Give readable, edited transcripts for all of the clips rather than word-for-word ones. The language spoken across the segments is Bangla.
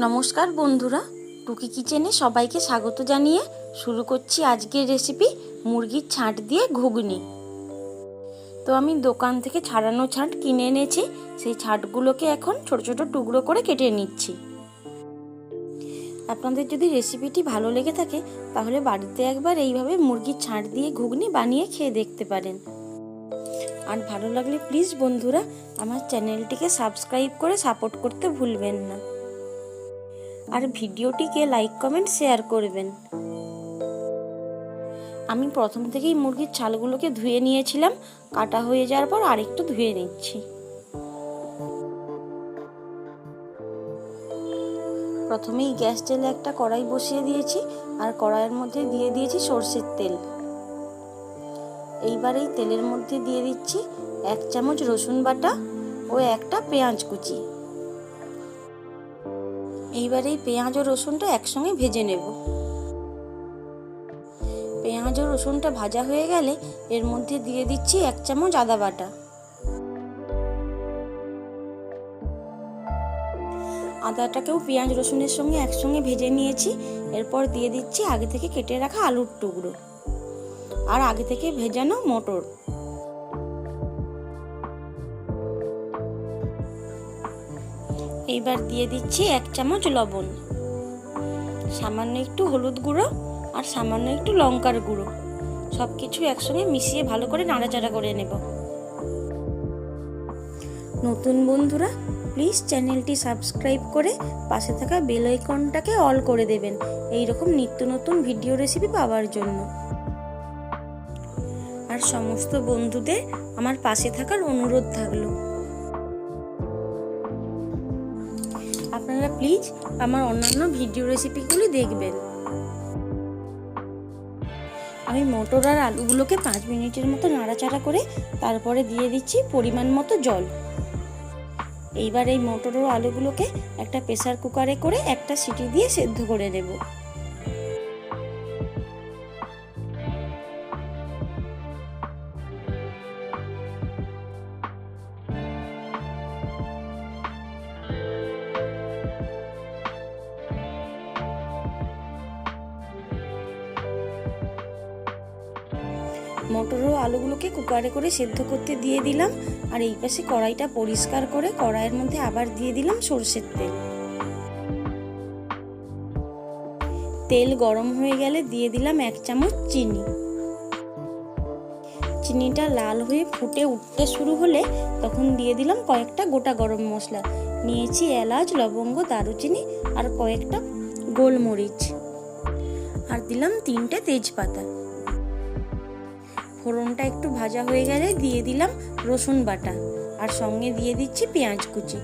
নমস্কার বন্ধুরা, টুকি কিচেনে সবাইকে স্বাগত জানিয়ে শুরু করছি আজকের রেসিপি মুরগির ছাঁট দিয়ে ঘুগনি। তো আমি দোকান থেকে ছাড়ানো ছাঁট কিনে এনেছি। সেই ছাঁটগুলোকে এখন ছোট ছোট টুকরো করে কেটে নিচ্ছি। আপনাদের যদি রেসিপিটি ভালো লেগে থাকে তাহলে বাড়িতে একবার এইভাবে মুরগির ছাঁট দিয়ে ঘুগনি বানিয়ে খেয়ে দেখতে পারেন। আর ভালো লাগলে প্লিজ বন্ধুরা আমার চ্যানেলটিকে সাবস্ক্রাইব করে সাপোর্ট করতে ভুলবেন না। আর ভিডিওটিকে লাইক কমেন্ট শেয়ার করবেন। আমি প্রথম থেকেই মুরগির ছালগুলোকে ধুয়ে নিয়েছিলাম, কাটা হয়ে যাওয়ার পর আরেকটু ধুয়ে নিচ্ছি। প্রথমেই গ্যাস জেলে একটা কড়াই বসিয়ে দিয়েছি আর কড়াইয়ের মধ্যে দিয়ে দিয়েছি সরষের তেল। এইবার এই তেলের মধ্যে দিয়ে দিচ্ছি 1 চামচ রসুন বাটা ও একটা পেঁয়াজ কুচি। এইবার এই পেঁয়াজ ও রসুনটা একসঙ্গে ভেজে নেব। পেঁয়াজ ও রসুনটা ভাজা হয়ে গেলে এর মধ্যে দিয়ে দিচ্ছি 1 চামচ আদা বাটা। আদাটাকেও পেঁয়াজ রসুনের সঙ্গে একসঙ্গে ভেজে নিয়েছি। এরপর দিয়ে দিচ্ছি আগে থেকে কেটে রাখা আলুর টুকরো আর আগে থেকে ভেজানো মটর। এইবার দিয়ে দিচ্ছি 1 চামচ লবণ, সামান্য একটু হলুদ গুঁড়ো আর সামান্য একটু লঙ্কার গুঁড়ো। সবকিছু একসঙ্গে মিশিয়ে ভালো করে নাড়াচাড়া করে নেব। নতুন বন্ধুরা প্লিজ চ্যানেলটি সাবস্ক্রাইব করে পাশে থাকা বেল আইকনটাকে অল করে দেবেন এই রকম নিত্য নতুন ভিডিও রেসিপি পাওয়ার জন্য। আর সমস্ত বন্ধুদের আমার পাশে থাকার অনুরোধ থাকলো। আপনারা প্লিজ আমার অন্যান্য ভিডিও রেসিপিগুলি দেখবেন। আমি মটর আর আলুগুলোকে 5 মিনিটের মতো নাড়াচাড়া করে তারপরে দিয়ে দিচ্ছি পরিমাণ মতো জল। এইবার এই মটর ও আলুগুলোকে একটা প্রেসার কুকারে করে একটা সিটি দিয়ে সেদ্ধ করে নেব। মটর ও আলুগুলোকে কুকারে করে সেদ্ধ করতে দিয়ে দিলাম। আর এই পাশে কড়াইটা পরিষ্কার করে কড়াইয়ের মধ্যে আবার দিয়ে দিলাম সরষের তেল। তেল গরম হয়ে গেলে দিয়ে দিলাম 1 চামচ চিনি। চিনিটা লাল হয়ে ফুটে উঠতে শুরু হলে তখন দিয়ে দিলাম কয়েকটা গোটা গরম মশলা। নিয়েছি এলাচ, লবঙ্গ, দারুচিনি আর কয়েকটা গোলমরিচ। আর দিলাম 3টে তেজপাতা। ফোড়নটা একটু ভাজা হয়ে গেলে দিয়ে দিলাম রসুন বাটা আর সঙ্গে দিয়ে দিচ্ছি পেঁয়াজ কুচি।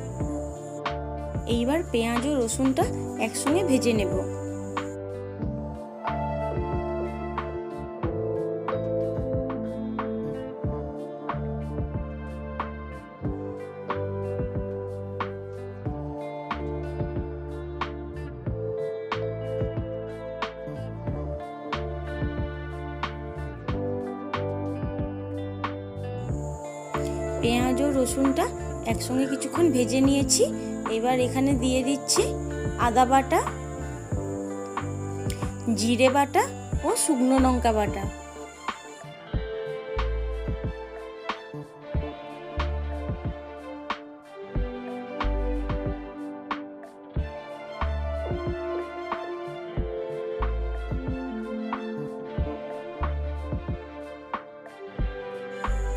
এইবার পেঁয়াজ ও রসুনটা একসঙ্গে ভেজে নেব। পেঁয়াজ ও রসুনটা একসঙ্গে কিছুক্ষণ ভেজে নিয়েছি। এবার এখানে দিয়ে দিচ্ছি আদা বাটা, জিরে বাটা ও শুকনো লঙ্কা বাটা।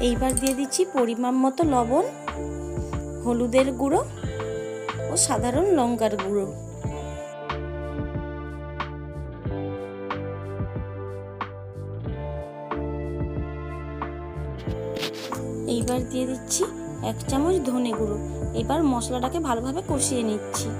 এইবার দিয়ে দিচ্ছি পরিমাণ মতো লবণ, হলুদের গুঁড়ো ও সাধারণ লঙ্কার গুঁড়ো। এইবার দিয়ে দিচ্ছি 1 চামচ ধনে গুঁড়ো। এবার মশলাটাকে ভালোভাবে কষিয়ে নিচ্ছি।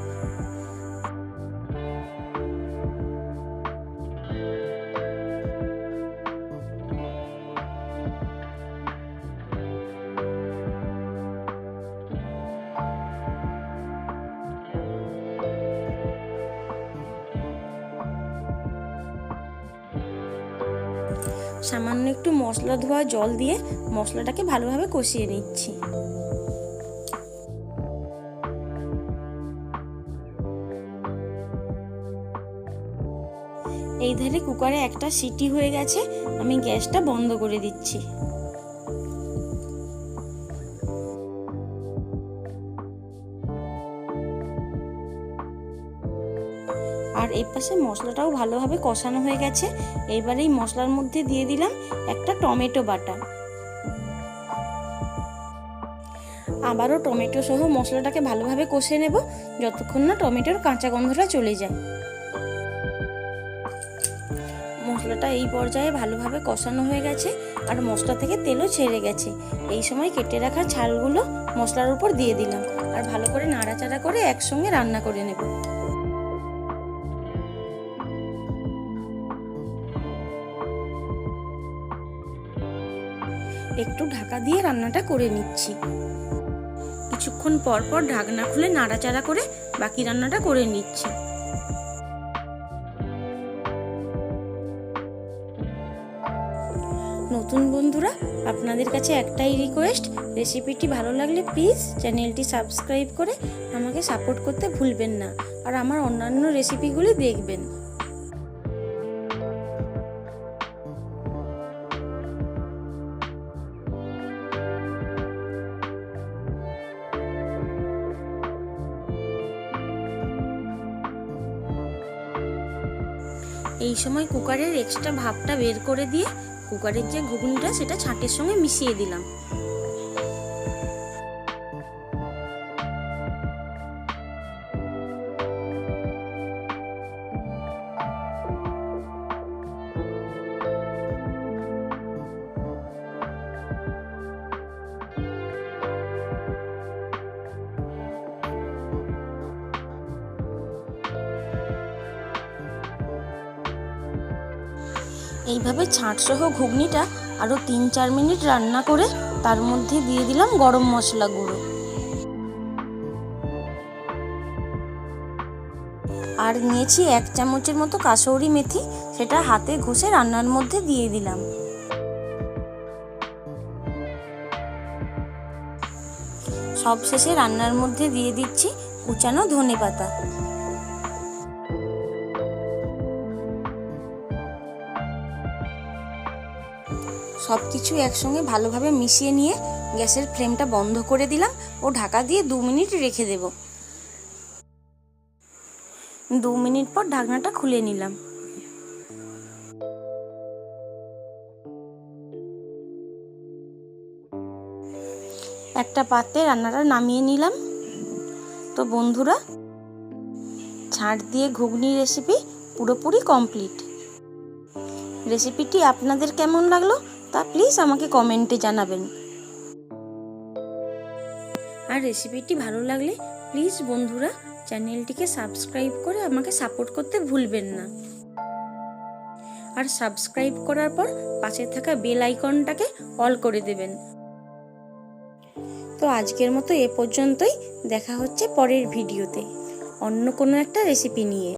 সামান্য একটু মশলা ধোয়া জল দিয়ে মশলাটাকে ভালোভাবে কষিয়ে নিচ্ছি। এই ধারে কুকারে একটা সিটি হয়ে গেছে, আমি গ্যাসটা বন্ধ করে দিচ্ছি। আর এই পাশে মশলাটাও ভালোভাবে কষানো হয়ে গেছে। এবার এই মশলার মধ্যে দিয়ে দিলাম একটা টমেটো বাটা। আবারও টমেটো সহ মশলাটাকে ভালোভাবে কষে নেব যতক্ষণ না টমেটোর কাঁচা গন্ধটা চলে যায়। মশলাটা এই পর্যায়ে ভালোভাবে কষানো হয়ে গেছে আর মশলা থেকে তেলও ছেড়ে গেছে। এই সময় কেটে রাখা ছালগুলো মশলার উপর দিয়ে দিলাম আর ভালো করে নাড়াচাড়া করে একসঙ্গে রান্না করে নেব। একটু ঢাকা দিয়ে রান্নাটা করে নিচ্ছি। কিছুক্ষণ পর পর ঢাকনা খুলে নাড়াচাড়া করে বাকি রান্নাটা করে নিচ্ছি। নতুন বন্ধুরা, আপনাদের কাছে একটাই রিকোয়েস্ট, রেসিপিটি ভালো লাগলে প্লিজ চ্যানেলটি সাবস্ক্রাইব করে আমাকে সাপোর্ট করতে ভুলবেন না আর আমার অন্যান্য রেসিপিগুলি দেখবেন। এই সময় কুকারের এক্সট্রা ভাপটা বের করে দিয়ে কুকারের যে ঘুগনিটা সেটা ছাঁটের সঙ্গে মিশিয়ে দিলাম। এইভাবে ছাঁটসহ ঘুগনিটা আরও 3-4 মিনিট রান্না করে তার মধ্যে দিয়ে দিলাম গরম মশলা গুঁড়ো আর নিয়েছি 1 চামচের মতো কাসৌরি মেথি, সেটা হাতে ঘষে রান্নার মধ্যে দিয়ে দিলাম। সবশেষে রান্নার মধ্যে দিয়ে দিচ্ছি কুচানো ধনেপাতা। সবকিছু একসঙ্গে ভালোভাবে মিশিয়ে নিয়ে গ্যাসের ফ্লেমটা বন্ধ করে দিলাম ও ঢাকা দিয়ে 2 মিনিট রেখে দেব। 2 মিনিট পর ঢাকনাটা খুলে নিলাম। একটা পাত্রে রান্নাটা নামিয়ে নিলাম। তো বন্ধুরা, ছাঁট দিয়ে ঘুগনি রেসিপি পুরোপুরি কমপ্লিট। রেসিপিটি আপনাদের কেমন লাগলো তা প্লিজ আমাকে কমেন্টে জানাবেন। আর রেসিপিটি ভালো লাগলে প্লিজ বন্ধুরা চ্যানেলটিকে সাবস্ক্রাইব করে আমাকে সাপোর্ট করতে ভুলবেন না। আর সাবস্ক্রাইব করার পর পাশে থাকা বেল আইকনটাকে অল করে দেবেন। তো আজকের মতো এ পর্যন্তই। দেখা হচ্ছে পরের ভিডিওতে অন্য কোনো একটা রেসিপি নিয়ে।